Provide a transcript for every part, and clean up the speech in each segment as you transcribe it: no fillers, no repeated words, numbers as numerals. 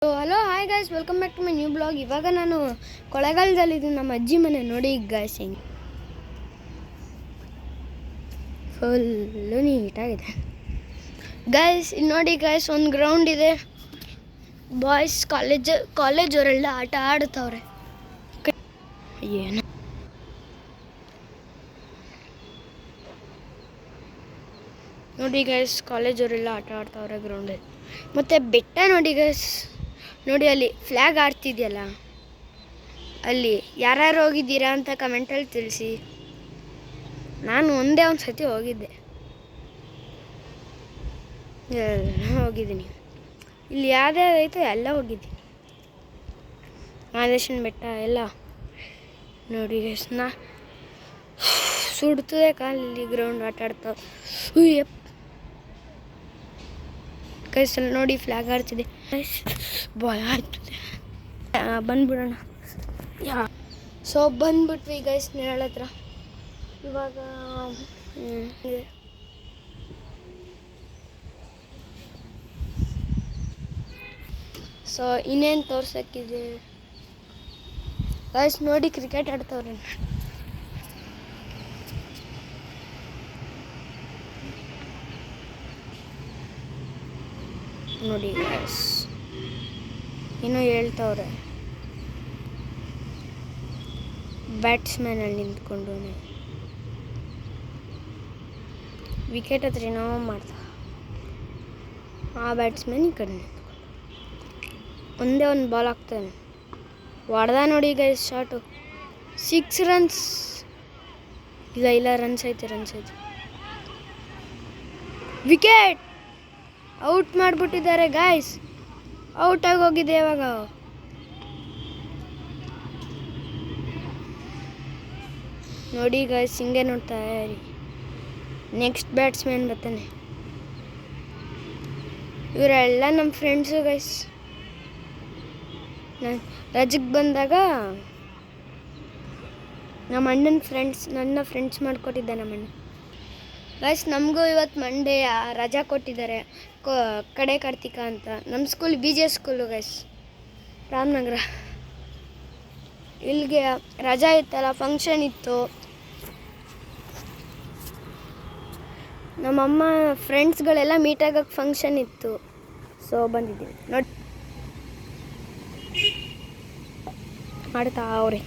Hello hi guys, welcome back to my new blog. ಇವಾಗ ನಾನು ಕೊಳ್ಳೇಗಾಲದಲ್ಲಿದ್ದೀನಿ, ನಮ್ಮ ಅಜ್ಜಿ ಮನೆ. ನೋಡಿ ಗಾಯ್ಸ್, ಹಿಂಗೆ ಫುಲ್ಲು ನೀಟಾಗಿದೆ ಗಾಯ್ಸ್. ಇಲ್ಲಿ ನೋಡಿ ಗಾಯ್ಸ್, ಒಂದು ಗ್ರೌಂಡ್ ಇದೆ. ಬಾಯ್ಸ್ ಕಾಲೇಜವರೆಲ್ಲ ಆಟ ಆಡ್ತವ್ರೆ. ಏನು ನೋಡಿ ಗಾಯ್ಸ್, ಕಾಲೇಜವರೆಲ್ಲ ಆಟ ಆಡ್ತವ್ರೆ ಗ್ರೌಂಡಲ್ಲಿ. ಮತ್ತು ಬೆಟ್ಟ ನೋಡಿ ಗಾಯ್ಸ್, ನೋಡಿ ಅಲ್ಲಿ ಫ್ಲ್ಯಾಗ್ ಆಡ್ತಿದೆಯಲ್ಲ, ಅಲ್ಲಿ ಯಾರ್ಯಾರು ಹೋಗಿದ್ದೀರಾ ಅಂತ ಕಮೆಂಟಲ್ಲಿ ತಿಳಿಸಿ. ನಾನು ಒಂದೇ ಒಂದು ಸತಿ ಹೋಗಿದ್ದೆ, ಹೋಗಿದ್ದೀನಿ. ಇಲ್ಲಿ ಯಾವ್ದಾಯ್ತು ಎಲ್ಲ ಹೋಗಿದ್ದೀನಿ. ಮಹದೇಶ್ವರನ ಬೆಟ್ಟ ಎಲ್ಲ ನೋಡಿ ಗೈಸ್. ಸುಡ್ತದೆ ಕಾಲಲ್ಲಿ ಗ್ರೌಂಡ್ ಆಟ ಆಡ್ತಾವೆ ಗೈಸ್. ಅಲ್ಲಿ ನೋಡಿ ಫ್ಲ್ಯಾಗ್ ಆಡ್ತಿದೆ ಗೈಸ್, ಭಯ ಆಗ್ತದೆ. ಬಂದ್ಬಿಡೋಣ. ಸೊ ಬಂದ್ಬಿಟ್ವಿ ಗೈಸ್ ನೆರಳ ಹತ್ರ. ಇವಾಗ ಸೊ ಇನ್ನೇನು ತೋರ್ಸಕ್ಕಿದೆ ಗೈಸ್. ನೋಡಿ ಕ್ರಿಕೆಟ್ ಆಡ್ತವ್ರೆ ನೋಡಿ ಗೈಸ್, ಇನ್ನೂ ಹೇಳ್ತವ್ರೆ. ಬ್ಯಾಟ್ಸ್ಮನ್ ಅಲ್ಲಿ ನಿಂತ್ಕೊಂಡು ವಿಕೆಟ್ ಹತ್ರ ಏನೋ ಮಾಡ್ದ. ಆ ಬ್ಯಾಟ್ಸ್ಮನ್ ಈ ಕಡೆ ನಿಂತ್ಕೊಂಡು ಒಂದೇ ಒಂದು ಬಾಲ್ ಹಾಕ್ತಾನೆ, ಹೊಡೆದ ನೋಡಿ ಗೈಸ್. Shot 6 runs. ಇಲ್ಲ ರನ್ಸ್ ಐತೆ. ವಿಕೆಟ್ ಔಟ್ ಮಾಡಿಬಿಟ್ಟಿದ್ದಾರೆ ಗಾಯ್ಸ್. ಔಟಾಗಿ ಹೋಗಿದೆ ಇವಾಗ. ನೋಡಿ ಗಾಯ್ಸ್, ಹಿಂಗೆ ನೋಡ್ತಾ ಇರಿ. ನೆಕ್ಸ್ಟ್ ಬ್ಯಾಟ್ಸ್ಮನ್ ಬರ್ತಾನೆ. ಇವರೆಲ್ಲ ನಮ್ಮ ಫ್ರೆಂಡ್ಸು ಗೈಸ್. ನಾನು ರಜಕ್ಕೆ ಬಂದಾಗ ನಮ್ಮ ಅಣ್ಣನ ನನ್ನ ಫ್ರೆಂಡ್ಸ್ ಮಾಡಿಕೊಟ್ಟಿದ್ದೆ ನಮ್ಮ ಅಣ್ಣ ಗೈಸ್. ನಮಗೂ ಇವತ್ತು ಮಂಡೇ ರಜಾ ಕೊಟ್ಟಿದ್ದಾರೆ, ಕಡೆ ಕಾರ್ತಿಕ ಅಂತ. ನಮ್ಮ school BJ school guys, Ramanagara. ಇಲ್ಲಿಗೆ ರಜಾ ಇತ್ತಲ್ಲ, ಫಂಕ್ಷನ್ ಇತ್ತು. ನಮ್ಮಮ್ಮ ಫ್ರೆಂಡ್ಸ್ಗಳೆಲ್ಲ ಮೀಟ್ ಆಗೋಕ್ಕೆ ಫಂಕ್ಷನ್ ಇತ್ತು, ಸೊ ಬಂದಿದ್ದೀವಿ. ನೋಡಿ ಮಾಡ್ತಾ ಅವ್ರೆ.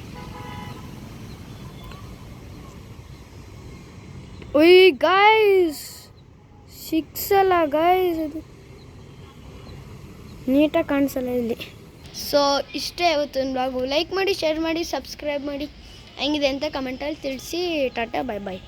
ಒಯ್ ಗಾಯ್ಸ್, 6 ಅಲ್ಲ ಗಾಯ್ಸ್, ಅದು ನೀಟಾಗಿ ಕಾಣಿಸಲ್ಲ ಇಲ್ಲಿ. ಸೊ ಇಷ್ಟೇ ಇವತ್ತಿನ ಬ್ಲಾಗು. ಲೈಕ್ ಮಾಡಿ, ಶೇರ್ ಮಾಡಿ, ಸಬ್ಸ್ಕ್ರೈಬ್ ಮಾಡಿ. ಹೆಂಗಿದೆ ಅಂತ ಕಮೆಂಟಲ್ಲಿ ತಿಳಿಸಿ. ಟಾಟಾ, ಬಾಯ್ ಬಾಯ್.